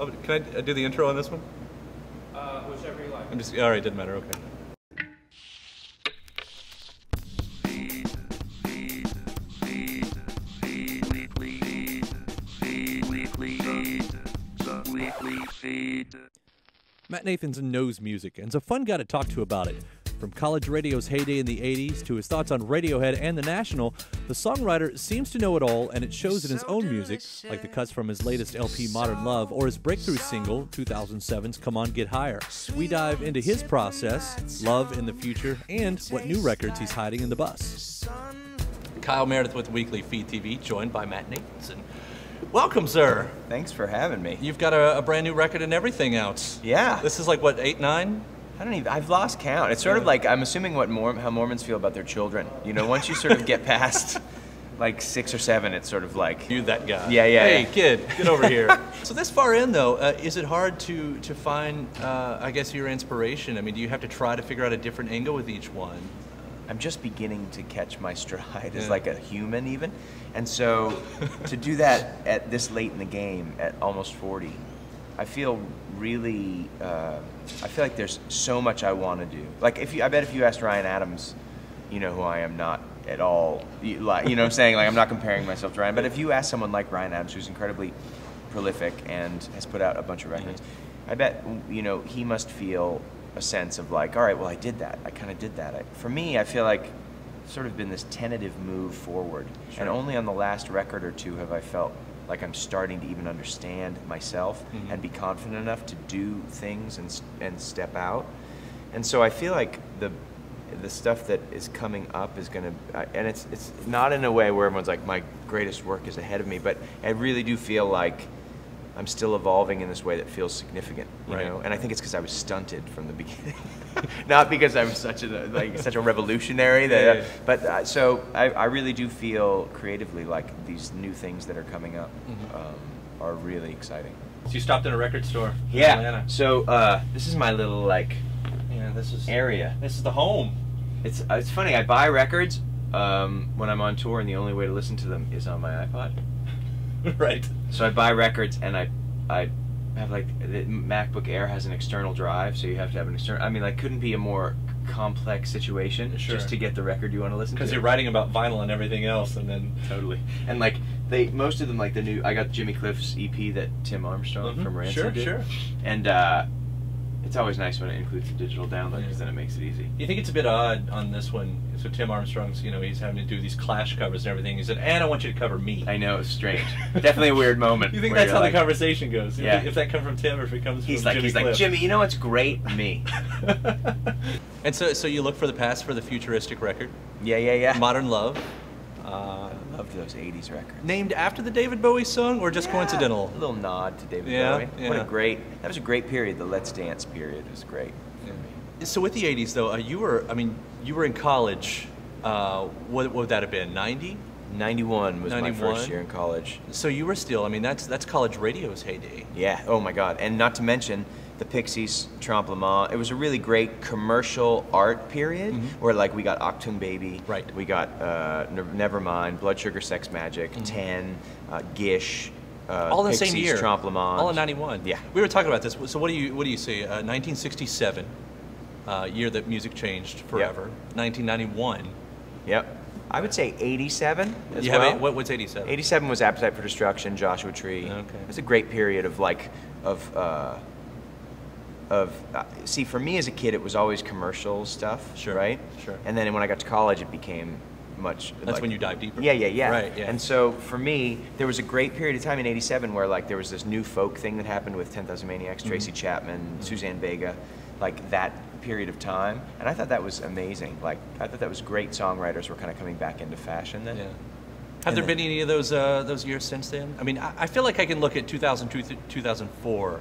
Oh, can I do the intro on this one? Whichever you like. I'm just, all right, doesn't matter, okay. Matt Nathanson knows music and is a fun guy to talk to about it. From college radio's heyday in the 80s to his thoughts on Radiohead and The National, the songwriter seems to know it all, and it shows in his own music, like the cuts from his latest LP, Modern Love, or his breakthrough single, 2007's Come On Get Higher. We dive into his process, love in the future, and what new records he's hiding in the bus. Kyle Meredith with Weekly Feed TV, joined by Matt Nathanson. Welcome, sir. Thanks for having me. You've got a brand new record and everything out. Yeah. This is like, what, 8, 9? I don't even, I've lost count. It's sort of like, I'm assuming how Mormons feel about their children. You know, once you sort of get past like 6 or 7, it's sort of like... You that guy. Yeah. Hey, kid, get over here. So this far in, though, is it hard to find, I guess, your inspiration? I mean, do you have to try to figure out a different angle with each one? I'm just beginning to catch my stride as like a human even. And so to do that at this late in the game, at almost 40, I feel really, I feel like there's so much I want to do. Like I bet if you asked Ryan Adams, you know who I am, not at all, you know what I'm saying? Like I'm not comparing myself to Ryan, but if you ask someone like Ryan Adams, who's incredibly prolific and has put out a bunch of records, I bet, you know, he must feel a sense of like, all right, well, I did that. I kind of did that. For me, I feel like it's sort of been this tentative move forward. Sure. And only on the last record or two have I felt like I'm starting to even understand myself and be confident enough to do things and step out. And so I feel like the stuff that is coming up is going to, and it's not in a way where everyone's like, my greatest work is ahead of me, but I really do feel like I'm still evolving in this way that feels significant, you know. And I think it's because I was stunted from the beginning, not because I was such a revolutionary. But so I really do feel creatively like these new things that are coming up are really exciting. So you stopped in a record store. Yeah. In Atlanta. So this is my little like area. This is the home. It's funny. I buy records when I'm on tour, and the only way to listen to them is on my iPod. Right. So I buy records, and I have like the MacBook Air has an external drive, so you have to have an external. I mean, like, couldn't be a more complex situation just to get the record you want to listen to. Because you're writing about vinyl and everything else, and then totally. And like most of them, like the new, I got Jimmy Cliff's EP that Tim Armstrong from Rancid did. Sure. And it's always nice when it includes a digital download because then it makes it easy. You think it's a bit odd on this one? So Tim Armstrong's, you know, he's having to do these Clash covers and everything. He said, "And I want you to cover me." I know, it's strange. Definitely a weird moment. You think that's how the conversation goes? Yeah. If that comes from Tim or if it comes from Jimmy He's Cliff. like, Jimmy, you know what's great? Me. And so you look for the past for the futuristic record. Yeah. Modern Love. I loved those 80s records. Named after the David Bowie song, or just coincidental? A little nod to David Bowie. Yeah. That was a great period. The Let's Dance period was great for me. So with the 80s, though, you were in college. What would that have been? 90? 91 was my first year in college. So you were still, I mean, that's college radio's heyday. Yeah. Oh my God. And not to mention the Pixies, Trompe la Main. It was a really great commercial art period where, like, we got Achtung Baby, we got Nevermind, Blood Sugar Sex Magic, 10, Gish, all in the Pixies, same year. Trompe la Main. All in 91. Yeah. We were talking about this. So what do you say? 1967, year that music changed forever. 1991. Yep. I would say 87 as well. well. What's 87? 87 was Appetite for Destruction, Joshua Tree. Okay. It was a great period of see, for me as a kid, it was always commercial stuff, right? Sure. And then when I got to college, it became much. That's when you dive deeper. Yeah. Right. Yeah. And so for me, there was a great period of time in '87 where like there was this new folk thing that happened with 10,000 Maniacs, Tracy Chapman, Suzanne Vega, like that period of time, and I thought that was amazing. Like I thought that was great. Songwriters were kind of coming back into fashion then. Yeah. Have there been any of those years since then? I mean, I feel like I can look at 2002, 2004.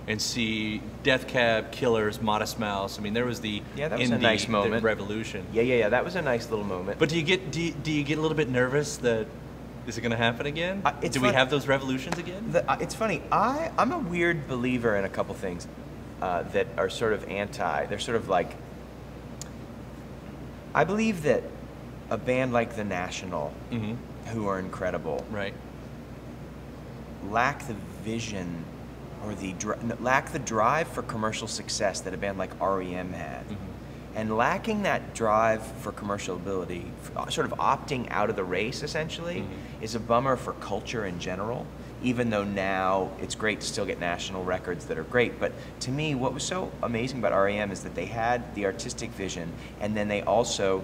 And see Death Cab, Killers, Modest Mouse. I mean, there was the that was a nice moment. The revolution. Yeah. That was a nice little moment. But do you get a little bit nervous that is it going to happen again? Do we have those revolutions again? It's funny. I'm a weird believer in a couple things that are sort of anti. They're sort of like. I believe that a band like The National, who are incredible, right, lack the vision or lack the drive for commercial success that a band like REM had. And lacking that drive for commercial ability, sort of opting out of the race essentially, is a bummer for culture in general, even though now it's great to still get national records that are great. But to me, what was so amazing about REM is that they had the artistic vision, and then they also,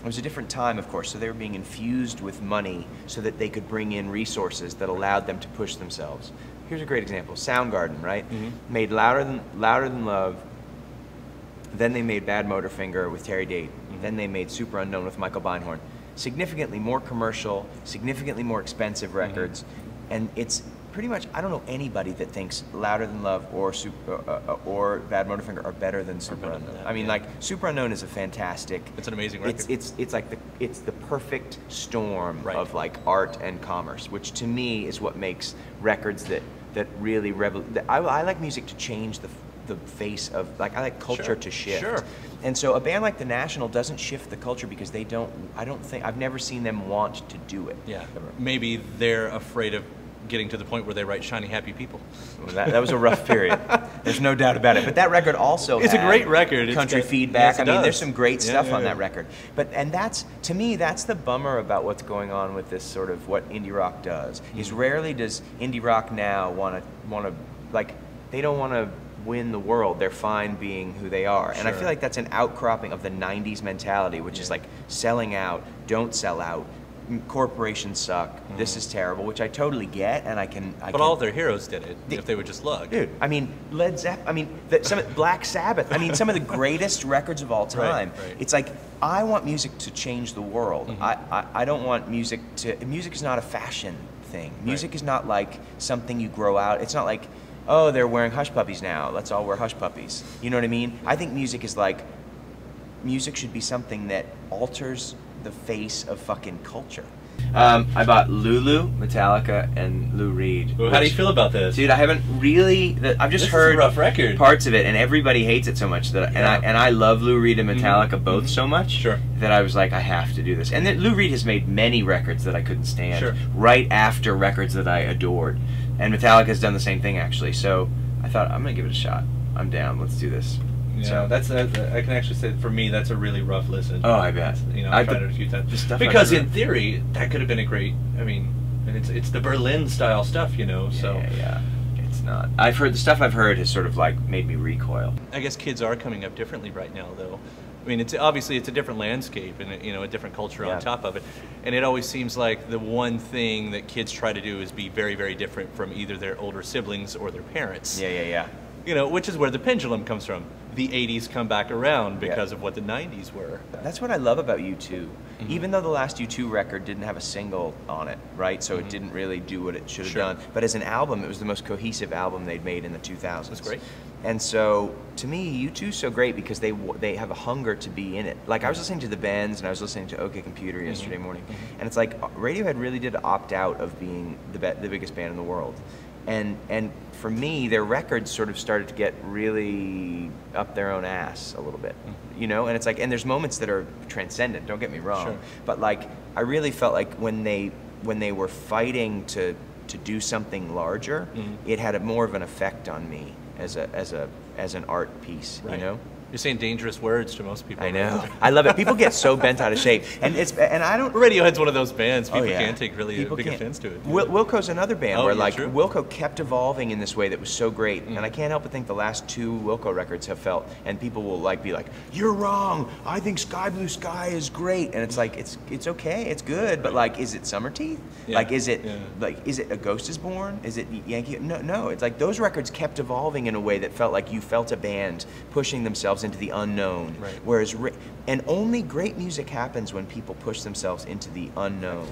it was a different time, of course, so they were being infused with money so that they could bring in resources that allowed them to push themselves. Here's a great example, Soundgarden, right? Made Louder Than Love, then they made Bad Motorfinger with Terry Date, then they made Super Unknown with Michael Beinhorn. Significantly more commercial, significantly more expensive records, and it's pretty much, I don't know anybody that thinks Louder Than Love or Bad Motorfinger are better than Super Unknown. I mean, like, Super Unknown is a fantastic. It's an amazing record. It's like it's the perfect storm of like art and commerce, which to me is what makes records that really I like music to change the face of, like, I like culture to shift. And so a band like The National doesn't shift the culture because they don't, I've never seen them want to do it. Yeah. Maybe they're afraid of getting to the point where they write Shiny Happy People. Well, that was a rough period. There's no doubt about it. But that record also it's had a great record. Country feedback. Yes, I mean, there's some great stuff on that record. And that's, to me, that's the bummer about what's going on with this sort of what indie rock does. Is rarely does indie rock now want to like, they don't want to win the world. They're fine being who they are. And I feel like that's an outcropping of the 90s mentality, which is like selling out, don't sell out, corporations suck, this is terrible, which I totally get, and I can. All their heroes did it, if they would just look. Dude, I mean, Led Zeppelin, I mean, Black Sabbath, I mean, some of the greatest records of all time. It's like, I want music to change the world. I don't want music is not a fashion thing. Music is not like something you grow out. It's not like, oh, they're wearing hush puppies now, let's all wear hush puppies. You know what I mean? I think music is like, music should be something that alters the face of fucking culture. I bought Lulu, Metallica, and Lou Reed. Well, how do you feel about this? Dude, I haven't really, I've just heard rough record. Parts of it, and everybody hates it so much that, and I love Lou Reed and Metallica both so much that I was like, I have to do this. And Lou Reed has made many records that I couldn't stand right after records that I adored, and Metallica has done the same thing actually. So I thought, I'm gonna give it a shot. I'm down. Let's do this. Yeah, so, I can actually say for me that's a really rough listen. Oh, I bet. You know, I've tried it a few times. Because in theory, that could have been a great. I mean, and it's the Berlin style stuff, you know. So yeah, it's not. I've heard the stuff I've heard has sort of like made me recoil. I guess kids are coming up differently right now, though. I mean, it's obviously a different landscape and a different culture on top of it, and it always seems like the one thing that kids try to do is be very, very different from either their older siblings or their parents. Yeah. You know, which is where the pendulum comes from. The 80s come back around because of what the 90s were. That's what I love about U2. Even though the last U2 record didn't have a single on it, right? So it didn't really do what it should have done. But as an album, it was the most cohesive album they'd made in the 2000s. That's great. And so, to me, U2's so great because they have a hunger to be in it. Like, I was listening to The Bends and I was listening to OK Computer yesterday morning. And it's like, Radiohead really did opt out of being the biggest band in the world. And for me, their records sort of started to get really up their own ass a little bit, you know? And it's like, and there's moments that are transcendent, don't get me wrong. But like, I really felt like when they were fighting to do something larger, it had more of an effect on me as an art piece, you know? You're saying dangerous words to most people. I know. I love it. People get so bent out of shape, and I don't. Radiohead's one of those bands people can't take really big offense to it. Wilco's another band where like Wilco kept evolving in this way that was so great, and I can't help but think the last two Wilco records have felt, and people will like be like, "You're wrong. I think Sky Blue Sky is great," and it's like it's okay, it's good, but like, is it Summer Teeth? Like, is it is it A Ghost Is Born? Is it Yankee? No. It's like those records kept evolving in a way that felt like you felt a band pushing themselves into the unknown, whereas and only great music happens when people push themselves into the unknown.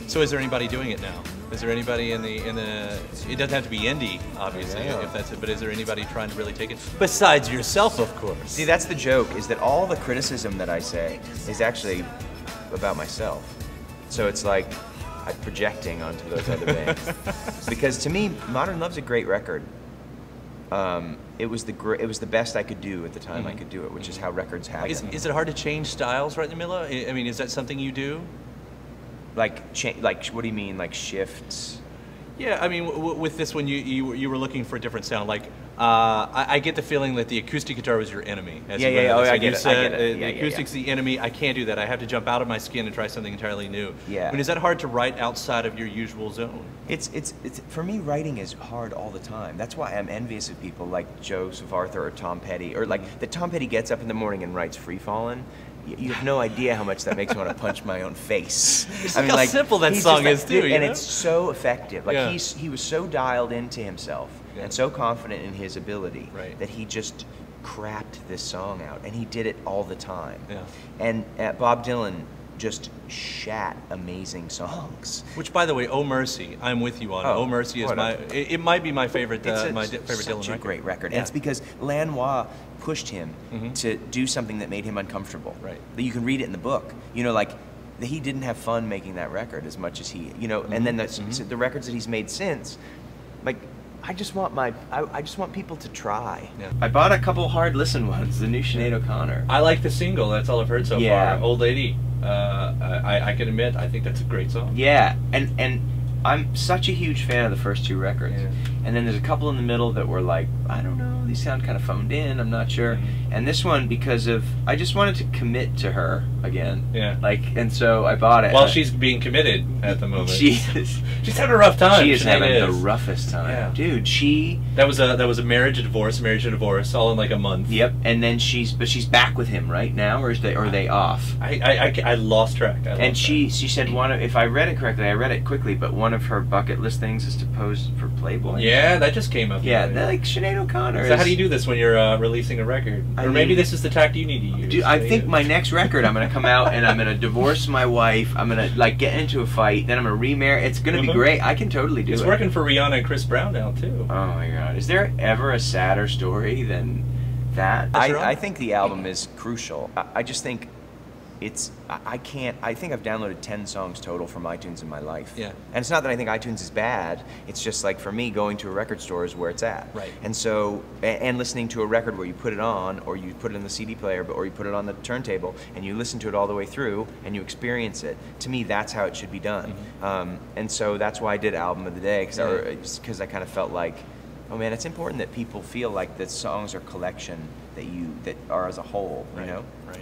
So is there anybody doing it now? Is there anybody in the it doesn't have to be indie, obviously, if that's it, but is there anybody trying to really take it besides yourself, of course? See, that's the joke, is that all the criticism that I say is actually about myself. So it's like I'm projecting onto those other bands. Because to me, Modern Love's a great record. It was the best I could do at the time I could do it, which is how records happen. Is it hard to change styles right in the middle? I mean, is that something you do? Like what do you mean, like shifts? Yeah, I mean, with this one, you were looking for a different sound. Like, I get the feeling that the acoustic guitar was your enemy. As Yeah, you went yeah, into this. I And get you it, said, I get it. Yeah, the acoustic's the enemy. I can't do that. I have to jump out of my skin and try something entirely new. Yeah. I mean, is that hard to write outside of your usual zone? It's for me, writing is hard all the time. That's why I'm envious of people like Joseph Arthur or Tom Petty, or like that Tom Petty gets up in the morning and writes Free Fallin'. You have no idea how much that makes me want to punch my own face. I mean, how simple that song is too, and it's so effective. Like Yeah. he was so dialed into himself Yeah. and so confident in his ability Right. that he just crapped this song out, and he did it all the time. Yeah. And Bob Dylan just shat amazing songs. Which, by the way, Oh Mercy, I'm with you on. Oh, Oh Mercy is what my. It might be my favorite. Favorite such Dylan a record. great record. Yeah. And it's because Lanois pushed him Mhm. to do something that made him uncomfortable. Right. That you can read it in the book. You know, like he didn't have fun making that record as much as he, you know. And then the records that he's made since, like. I just want people to try. Yeah. I bought a couple hard listen ones. The new Sinead O'Connor. I like the single. That's all I've heard so Yeah. far. Old Lady. I can admit, I think that's a great song. Yeah, and I'm such a huge fan of the first two records. Yeah. And then there's a couple in the middle that were like, I don't know, these sound kind of phoned in, I'm not sure. And this one, because of, I just wanted to commit to her again. Yeah. Like, and so I bought it. Well, she's being committed at the moment. She's having a rough time. She is Sinead having the roughest time. Yeah. Dude, That was a marriage, a divorce, all in like a month. Yep, and then she's back with him right now, or are they off? I lost track. She said if I read it correctly, I read it quickly, but one of her bucket list things is to pose for Playboy. Yeah, that just came up. Yeah, like Sinead O'Connor. So how do you do this when you're releasing a record? Or maybe this is the tact you need to use. Dude, I think my next record, I'm gonna come out and I'm gonna divorce my wife. I'm gonna like get into a fight, then I'm gonna remarry. It's gonna be great. I can totally do it. It's working for Rihanna and Chris Brown now too. Oh my God, is there ever a sadder story than that? I think the album is crucial. I just think I think I've downloaded 10 songs total from iTunes in my life. Yeah. And it's not that I think iTunes is bad. It's just like for me, going to a record store is where it's at. Right. And so, and listening to a record where you put it on, or you put it in the CD player, or you put it on the turntable, and you listen to it all the way through, and you experience it. To me, that's how it should be done. And so that's why I did Album of the Day, because I kind of felt like, oh man, it's important that people feel like the songs are collection that are as a whole. Right. You know. Right.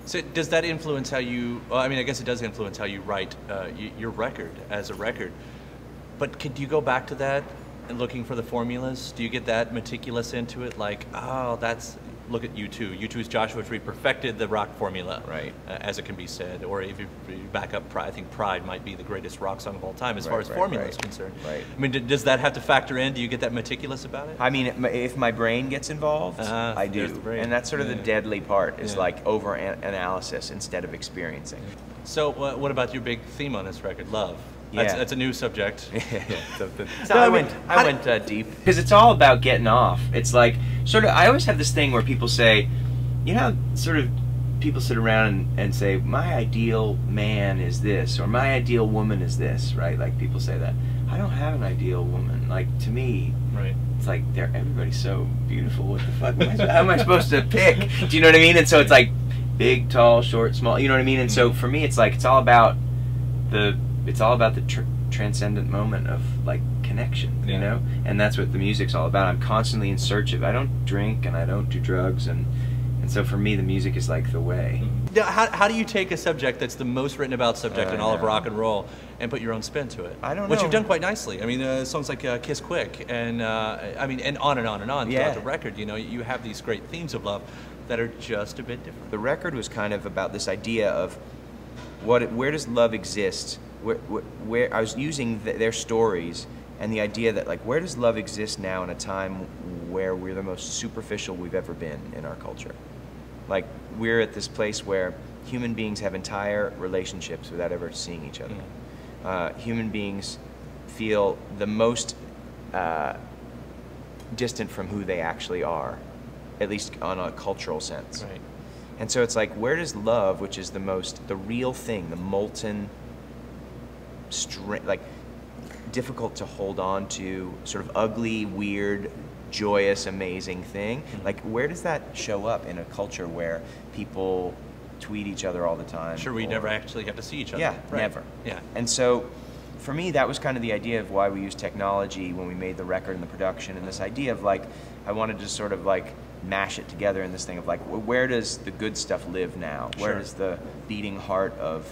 So does that influence how you? Well, I mean, I guess it does influence how you write your record as a record. But do you go back to that and looking for the formulas? Do you get that meticulous into it? Like, oh, look at U2. U2's Joshua Tree perfected the rock formula, Right. As it can be said. Or if you back up Pride, I think Pride might be the greatest rock song of all time as far as formula is concerned. Right. I mean, does that have to factor in? Do you get that meticulous about it? I mean, if my brain gets involved, I there's do. the brain. And that's sort of the deadly part, is Yeah. like over-analysis instead of experiencing. So what about your big theme on this record, love? Yeah. That's a new subject. So I went deep. Because it's all about getting off. It's like, sort of, I always have this thing where people say, you know, sort of, people sit around and say, my ideal man is this, or my ideal woman is this, right? Like, people say that. I don't have an ideal woman. Like, to me, Right. it's like, everybody's so beautiful. What the fuck? How am I supposed to pick? Do you know what I mean? And so it's like, big, tall, short, small, you know what I mean? And so for me, it's like, it's all about the transcendent moment of like connection, you know, and that's what the music's all about. I'm constantly in search of. I don't drink and I don't do drugs, and so for me, the music is like the way. Now, how do you take a subject that's the most written about subject in all of rock and roll and put your own spin to it? I don't know. Which you've done quite nicely. I mean, songs like Kiss Quick and I mean, and on and on and on throughout the record. You know, you have these great themes of love that are just a bit different. The record was kind of about this idea of where does love exist? Where I was using their stories and the idea that, like, where does love exist now in a time where we're the most superficial we've ever been in our culture? Like, we're at this place where human beings have entire relationships without ever seeing each other. Human beings feel the most distant from who they actually are, at least on a cultural sense. Right. And so it's like, where does love, which is the real thing, the molten, like, difficult to hold on to, sort of ugly, weird, joyous, amazing thing, like, where does that show up in a culture where people tweet each other all the time? Sure, we never actually have to see each other. Yeah, right. never. Yeah. And so for me, that was kind of the idea of why we used technology when we made the record and the production, and this idea of like, I wanted to sort of like mash it together in this thing of like, where does the good stuff live now? Where does the beating heart of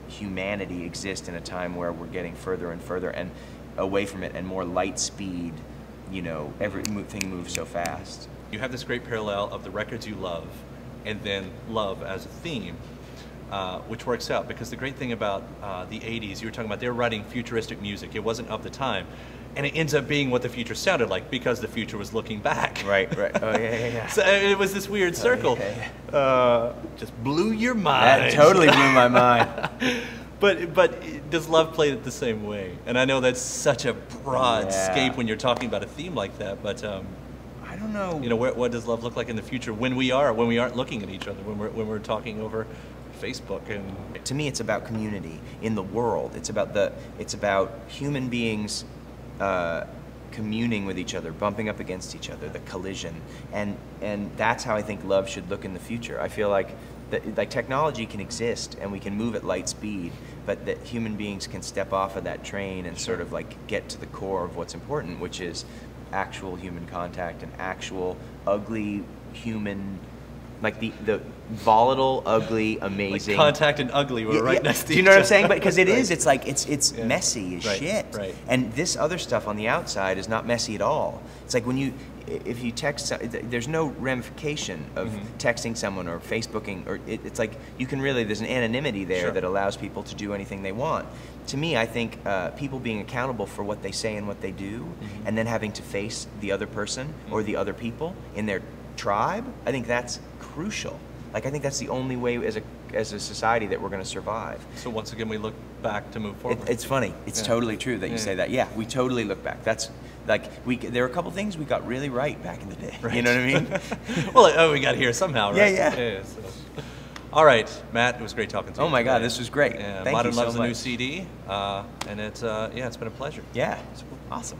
humanity exist in a time where we're getting further and further and away from it, and more light speed, you know, everything moves so fast. You have this great parallel of the records you love and then love as a theme. Which works out, because the great thing about the 80s, you were talking about, they were writing futuristic music. It wasn't of the time. And it ends up being what the future sounded like, because the future was looking back. Right, right. Oh, yeah. So it was this weird circle. Just blew your mind. That totally blew my mind. But does love play it the same way? And I know that's such a broad scape when you're talking about a theme like that, but I don't know. You know, what does love look like in the future when we aren't looking at each other, when we're talking over Facebook? And to me, it's about community in the world. It's about human beings communing with each other, bumping up against each other, the collision, and that's how I think love should look in the future. I feel like technology can exist and we can move at light speed, but that human beings can step off of that train and sort of like get to the core of what's important, which is actual human contact and actual ugly human, like the volatile, ugly, amazing. Like contact and ugly were right next to each other. Do you know what I'm saying? But because it is, it's like it's messy as shit. Right. And this other stuff on the outside is not messy at all. It's like if you text, there's no ramification of texting someone or Facebooking, or it's like you can really, there's an anonymity there that allows people to do anything they want. To me, I think people being accountable for what they say and what they do, and then having to face the other person or the other people in their tribe, I think that's crucial. Like, I think that's the only way as a society that we're going to survive. So once again, we look back to move forward. It's funny. It's totally true that you say that. Yeah, we totally look back. That's like there are a couple things we got really right back in the day. Right. You know what I mean? Well, we got here somehow, right? Yeah. So. All right, Matt, it was great talking to you. Oh my God, this was great. Yeah, Thank Modern you so Love's much. a new CD, and it's been a pleasure. Yeah, awesome.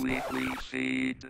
Weekly feed.